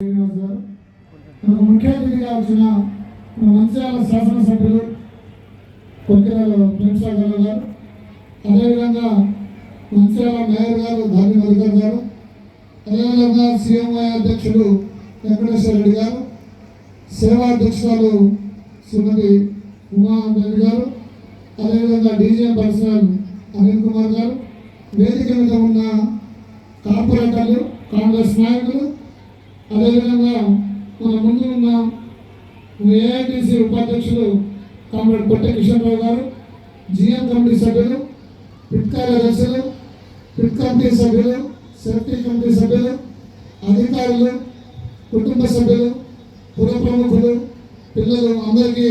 ముఖ్య అతిథిగా వచ్చిన మంచిర్యాల శాసనసభ్యులు కొక్కిరాల ప్రేమసాగర్ గారు, అదేవిధంగా మంచిర్యాల మేయర్ గారు ధాని మధుకర్ గారు, అదేవిధంగా సిఎంఐ అధ్యక్షుడు వెంకటేశ్వర రెడ్డి గారు, సేవా అధ్యక్షురాలు శ్రీమతి ఉమాదేవి గారు, అదేవిధంగా డీజీఎం పర్సనల్ అనిల్ కుమార్ గారు, వేదిక మీద ఉన్న కార్పొరేటర్లు, కాంగ్రెస్ నాయకులు, అదేవిధంగా మన ముందు ఉన్న ఏఐటీసీ ఉపాధ్యక్షులు కామ్రేడ్ కొట్టె కిషన్ రావు గారు, జిఎం కమిటీ సభ్యులు, పిట్ కార్యదర్శులు, పిట్ కమిటీ సభ్యులు, సేఫ్టీ కమిటీ సభ్యులు, అధికారులు, కుటుంబ సభ్యులు, పుర ప్రముఖులు, పిల్లలు అందరికీ,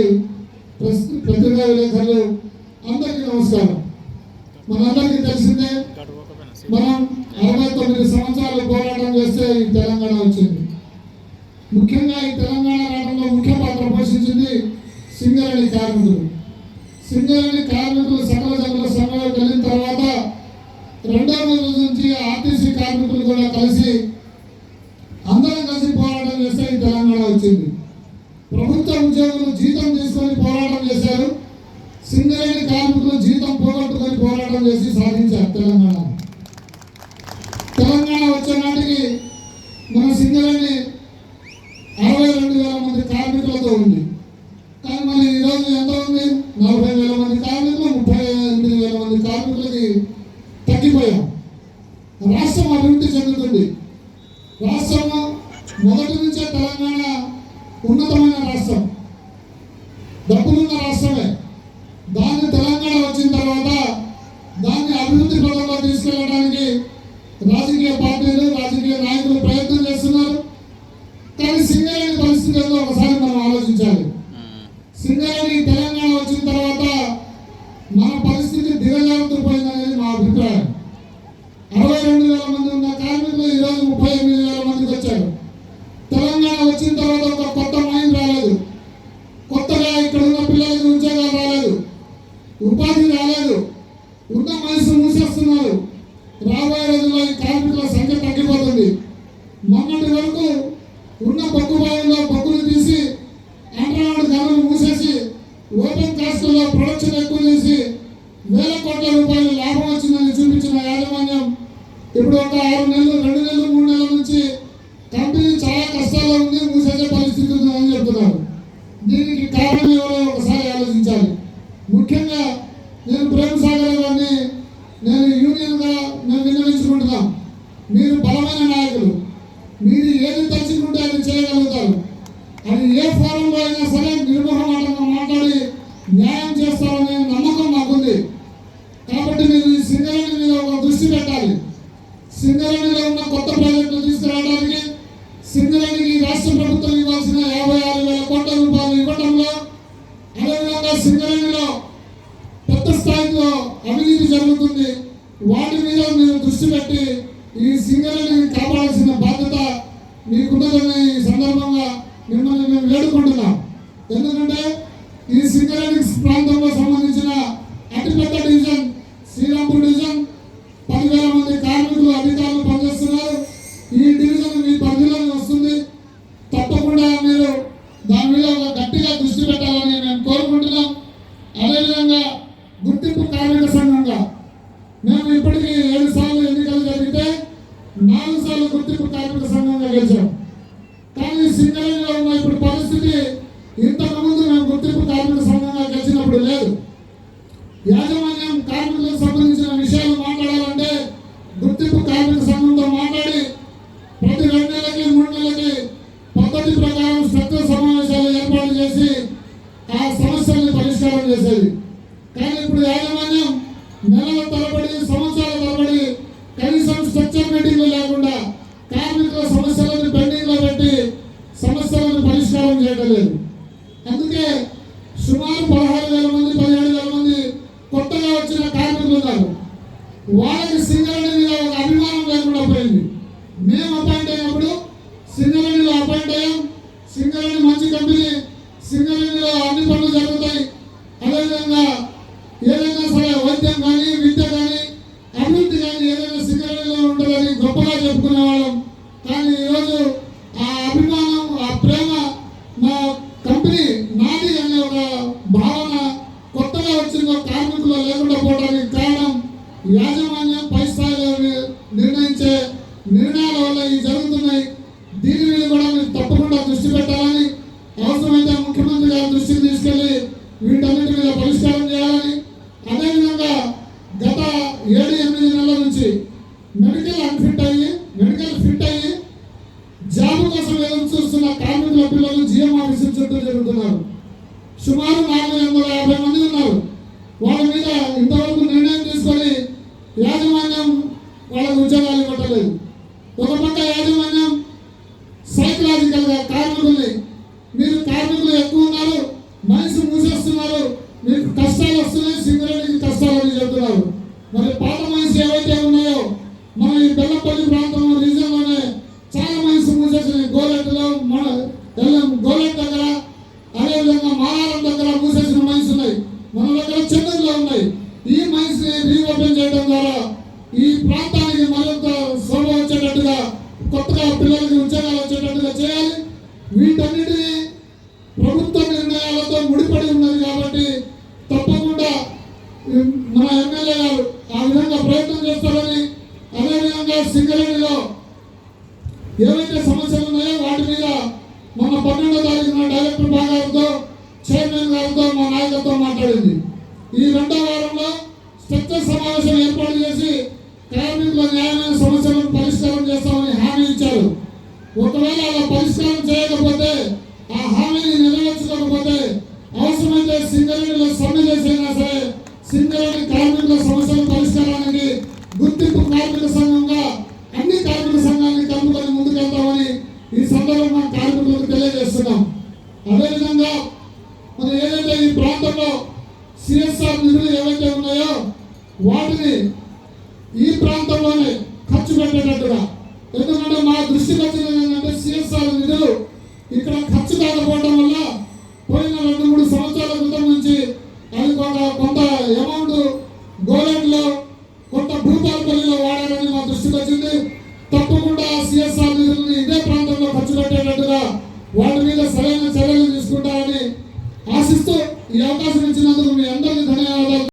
పత్రికా విలేకరులు అందరికీ నమస్కారం. మనందరికీ తెలిసిందే, మనం 69 సంవత్సరాలు పోరాటం చేస్తే ఈ తెలంగాణ వచ్చింది. ముఖ్యంగా ఈ తెలంగాణ రావడంలో ముఖ్య పాత్ర పోషించింది సింగరేణి కార్మికులు. సింగరేణి కార్మికులు సకల జనుల సంఘంలోకి వెళ్ళిన తర్వాత రెండవ రోజు నుంచి ఆర్టీసీ కార్మికులు కూడా కలిసి అందరం కలిసి పోరాటం చేస్తే ఈ తెలంగాణ వచ్చింది. ప్రభుత్వ ఉద్యోగులు జీతం తీసుకొని పోరాటం చేశారు, సింగరేణి కార్మికులు జీతం పోగొట్టుకొని పోరాటం చేసి సాధించారు తెలంగాణ. తెలంగాణ వచ్చే నాటికి మన సింగరేణి 62,000 మంది కార్మికులతో ఉంది. కానీ మళ్ళీ ఈరోజు ఎంత ఉంది? 40,000 మంది కార్మికులు, 38,000 మంది కార్మికులకి తగ్గిపోయాం. రాష్ట్రం అభివృద్ధి చెందుతుంది. రాష్ట్రము మొదటి నుంచే తెలంగాణ ఉన్నతమైన రాష్ట్రం, డబ్బులున్న రాష్ట్రమే. దాన్ని తెలంగాణ వచ్చిన తర్వాత దాన్ని అభివృద్ధి పదంలో తీసుకెళ్ళడానికి రాజకీయ పార్టీలు, రాజకీయ నాయకులు ప్రయత్నం చేస్తున్నారు. కానీ సింగరేణి పరిస్థితి ఏదో ఒకసారి మనం ఆలోచించాలి. సింగరేణి తెలంగాణ వచ్చిన తర్వాత మన పరిస్థితి దిగజారుతూ పోయిందనేది మా అభిప్రాయం. 62,000 మంది ఉన్న కార్మికులు ఈరోజు 38,000 మందికి వచ్చారు. తెలంగాణ వచ్చిన తర్వాత ఒక కొత్త మైండ్ రాలేదు, కొత్తగా ఇక్కడ ఉన్న పిల్లలకి ఉద్యోగాలు రాలేదు, ఉపాధి రాలేదు, ఉన్న మనసు మూసేస్తున్నారు. రాబోయే రోజుల్లో ఈ కార్మికుల సంఖ్య తగ్గిపోతుంది. మొన్నటి వరకు ఉన్న బొగ్గు బావుల్లో బొగ్గులు తీసి అండర్గ్రౌండ్ గనులు మూసేసి ఓపెన్ కాస్ట్లో ప్రొడక్షన్ ఎక్కువ చేసి వేల కోట్ల రూపాయలు లాభం వచ్చిందని చూపించిన యాజమాన్యం ఇప్పుడు ఒక 6 నెలలు, 2 నెలలు, 3 నెలల నుంచి కంపెనీ చాలా కష్టాల్లో ఉంది, మూసేసే పరిస్థితి ఉందని చెప్తున్నారు. దీనికి కారణం ఎవరో ఒకసారి ఆలోచించాలి. ముఖ్యంగా నేను ప్రేమసాగర్ గారిని యూనియన్గా విన్నవించుకుంటున్నాం. మీరు బలమైన నాయకులు, మీరు ఏది తలుచుకుంటే అది చేయగలుగుతారు. అది ఏ ఫోరంలో అయినా సరే నిర్మోహమాటంగా మాట్లాడి న్యాయం చేస్తారనే నమ్మకం మాకుంది. కాబట్టి మీరు ఈ సింగరేణి మీద ఒక దృష్టి పెట్టాలి. సింగరేణిలో ఉన్న కొత్త ప్రాజెక్టులు తీసుకురావడానికి, సింగరేణికి రాష్ట్ర ప్రభుత్వం ఇవ్వాల్సిన 56,000 కోట్ల రూపాయలు ఇవ్వడంలో, అదేవిధంగా సింగరేణిలో పెద్ద స్థాయిలో అవినీతి జరుగుతుంది, వాటి మీద మీరు దృష్టి పెట్టి ఈ సింగరేణిని కాపాడాల్సిన బాధ్యత మీకున్నదని ఈ సందర్భంగా మిమ్మల్ని మేము వేడుకుంటున్నాం. ఎందుకంటే ఈ సింగరేణి ప్రాంతంలో సంబంధించిన అతిపెద్ద డివిజన్ శ్రీరాంపూర్ డివిజన్, 10,000 మంది కార్మికులు, అధికారులు పనిచేస్తున్నారు. ఈ డివిజన్ మీ పరిధిలోకి వస్తుంది. తప్పకుండా మీరు దాని మీద ఒక గట్టిగా దృష్టి పెట్టాలని మేము కోరుకుంటున్నాం. అదేవిధంగా గుర్తింపు కార్మిక సంఘంగా మేము ఇప్పటికీ 7 సార్లు ఎన్నికలు జరిగితే 4 సార్లు గుర్తింపు కార్మిక సంఘంగా గెలిచాం. కానీ సింగరేణిలో ఉన్న ఇప్పుడు పరిస్థితి ఇంతకుముందు మేము గుర్తింపు కార్మిక సంఘంగా గెలిచినప్పుడు లేదు. యాజమాన్యం కార్మికులకు సంబంధించిన విషయాలు మాట్లాడాలంటే గుర్తింపు కార్మిక సంఘంతో మాట్లాడి ప్రతి 2 నెలలకి 3 నెలలకి పద్ధతి ప్రకారం స్ట్రక్చర్ సమావేశాలు ఏర్పాటు చేసి ఆ సమస్యల్ని పరిష్కారం చేసేది. కానీ ఇప్పుడు యాజమాన్యం నెలల తరబడి, సంవత్సరాల తరబడి కనీసం స్ట్రక్చర్ మీటింగ్లు లేకుండా కార్మికుల సమస్యలను పెండింగ్లో పెట్టి సమస్యలను పరిష్కారం చేయడం లేదు. అందుకే సుమారు 16,000 మంది, 17,000 మంది కొత్తగా వచ్చిన కార్మికులు ఉన్నారు. వాళ్ళకి సింగరేణి మీద ఒక అభిమానం లేకుండా పోయింది. మేము అపాయింట్ అయినప్పుడు సింగరేణిలో అపాయింట్ అయ్యాం. సింగరేణి మంచి కంపెనీ, సింగరేణిలో అన్ని పనులు జరుగుతాయి. అదేవిధంగా ఏదైనా సరే వైద్యం కానీ, విద్య కానీ, అభివృద్ధి కానీ ఏదైనా సింగరేణిలో ఉంటుందని గొప్పగా చెప్పుకునే వాళ్ళం. కానీ ఈరోజు ఆ అభివృద్ధి అభిమానం, ఆ ప్రేమ, మా కంపెనీ నాది అనే ఒక భావన కొత్తగా వచ్చిన కార్మికులు లేకుండా పోవడానికి కారణం యాజమాన్యం పై స్థాయిలో నిర్ణయించే నిర్ణయాల వల్ల ఇవి జరుగుతున్నాయి. దీని మీద కూడా మీరు తప్పకుండా దృష్టి పెట్టాలని, అవసరమైతే ముఖ్యమంత్రి గారి దృష్టికి తీసుకెళ్లి వీటన్నిటి మీద పరిష్కారం చేయాలని, అదేవిధంగా గత 7-8 నెలల నుంచి మెడికల్ ఫిట్ అయ్యి జాబ్ కోసం ఎదురు చూస్తున్న కార్మికుల పిల్లలు జిఎం ఆఫీసు చుట్టూ జరుగుతున్నారు. సుమారు 450 మంది ఉన్నారు. వాళ్ళ మీద ఇంతవరకు నిర్ణయం తీసుకొని యాజమాన్యం వాళ్ళకు ఉద్యోగాలు ఇవ్వట్లేదు. ఒక పక్క యాజమాన్యం సైకలాజికల్గా కార్మికుల్ని, మీరు కార్మికులు ఎక్కువ ఉన్నారు, మనిషి మూసేస్తున్నారు, మీకు కష్టాలు వస్తున్నాయి, సింగరేణికి కష్టాలని చెబుతున్నారు. మరి పాత మనిషి ఏవైతే ఉన్నాయో మన ఈ బెల్లంపల్లి ప్రాంతం రీజన్లోనే చాలా మనిషి మూసేసినాయి. గోలెట్ దగ్గర, అదేవిధంగా మాలారం దగ్గర మూసేసిన మనిషి ఉన్నాయి. మన దగ్గర చెన్నైలో ఉన్నాయి. ఈ మనిషిని రీఓపెన్ చేయడం ద్వారా ఈ ప్రాంతానికి మరింత శోభ వచ్చేటట్టుగా, కొత్తగా పిల్లలకి ఉద్యోగాలు వచ్చేటట్టుగా చేయాలి. వీటన్నిటినీ ప్రభుత్వ నిర్ణయాలతో ముడిపడి ఉన్నది కాబట్టి తప్పకుండా మన ఎమ్మెల్యే గారు ఆ విధంగా ప్రయత్నం చేస్తారని, అదేవిధంగా సింగరేణిలో ఏవైతే సమస్యలు ఉన్నాయో వాటి మీద మన 12వ తారీఖున డైరెక్టర్ గారితో, చైర్మన్ గారితో మా నాయకత్వం మాట్లాడింది. ఈ 2వ వారంలో స్ట్రక్చర్ సమావేశం ఏర్పాటు చేసి కార్మికుల న్యాయమైన సమస్యలను పరిష్కారం చేస్తామని హామీ ఇచ్చారు. ఒకవేళ అలా పరిష్కారం చేయకపోతే, ఆ హామీని నెరవేర్చకపోతే అవసరమైతే సింగరేణిలో సమ్మె చేసైనా సరే సింగరేణి కార్మికుల సమస్యల పరిష్కారానికి గుర్తింపు కార్మిక సంఘంగా అన్ని కార్మిక సంఘాన్ని కలుపుకొని ముందుకెళ్తామని ఈ సందర్భంగా కార్మికులకు తెలియజేస్తున్నాం. అదేవిధంగా మరి ఏదైతే ఈ ప్రాంతంలో సిఎస్ఆర్ నిధులు ఏవైతే ఉన్నాయో వాటిని ఈ ప్రాంతంలోనే ఖర్చు పెట్టేటట్టుగా, ఎందుకంటే మా దృష్టికి వచ్చినది ఏంటంటే సిఎస్ఆర్ నిధులు ఇక్కడ ఖర్చు కాకపోవడం వల్ల పోయిన 2-3 సంవత్సరాల క్రితం నుంచి అది కొంత అమౌంట్ గోలెట్లో, కొంత భూపాలపల్లిలో వాడారని మా దృష్టికి వచ్చింది. తప్పకుండా సిఎస్ఆర్ నిధులను ఇదే ప్రాంతంలో ఖర్చు పెట్టేటట్టుగా వాటి మీద సరైన చర్యలు తీసుకుంటారని ఆశిస్తూ ఈ అవకాశం ఇచ్చినందుకు